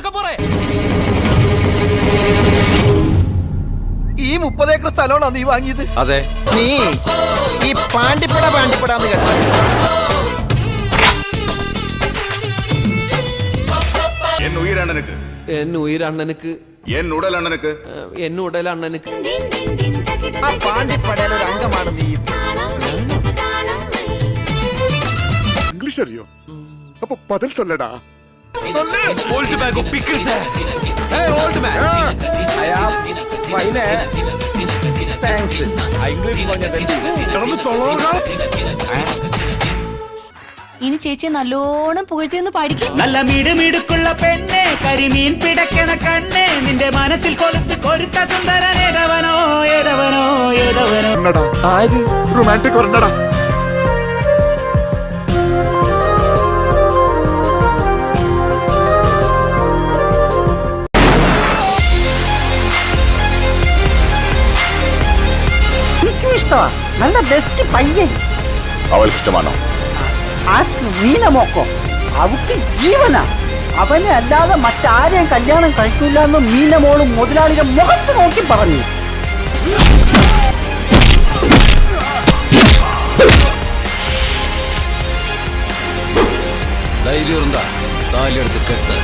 പതുക്കെ പോരെ. ഈ 30 ഏക്കർ സ്ഥലമാണോ നീ വാങ്ങിയത്? അതെ. നീ ഈ പാണ്ടിപ്പടാന്ന് കേട്ടോ? என் உயிர் அண்ணனுக்கு, എൻ ഉയരണ്ണനുക്ക്, என் உடல் அண்ணனுக்கு, എൻ ഉടൽ അണ്ണനുക്ക്. ആ പാണ്ടിപ്പടയിലെ ഒരു അംഗമാണ് നീ. ഇംഗ്ലീഷ് അറിയോ? അപ്പൊ പതിൽ സൊല്ലടാ. Old man को pickles है. Hey old man. Fine thanks. English ഇനി ചേച്ചി നല്ലോണം പുകഴ്ത്തിയൊന്ന് പഠിക്കും. നല്ല മിടുമിടുക്കുള്ള പെണ്ണെ, കരിമീൻ പിടക്കണ കണ്ണെ, നിന്റെ മനസ്സിൽ കൊളുത്ത് കൊരുത്ത സുന്ദരൻ ഏതവനോ ഏതവനോ ഏതവനോ. റൊമാൻറ്റിക് വരണ്ടടാ. എനിക്കും ഇഷ്ടമാ. നല്ല ബെസ്റ്റ് പയ്യൻ. அவளுக்கு இஷ்டமானோ? ആർക്ക്? മീനമോക്കോ? അവക്ക് ജീവനാ. അവനെ അല്ലാതെ മറ്റാരെയും കല്യാണം കഴിക്കില്ല എന്ന് മീനമോളും മുതലാളിയുടെ മുഖത്ത് നോക്കി പറഞ്ഞു. ധൈര്യം இருந்தா താലിയെടുത്ത് കെട്ട്.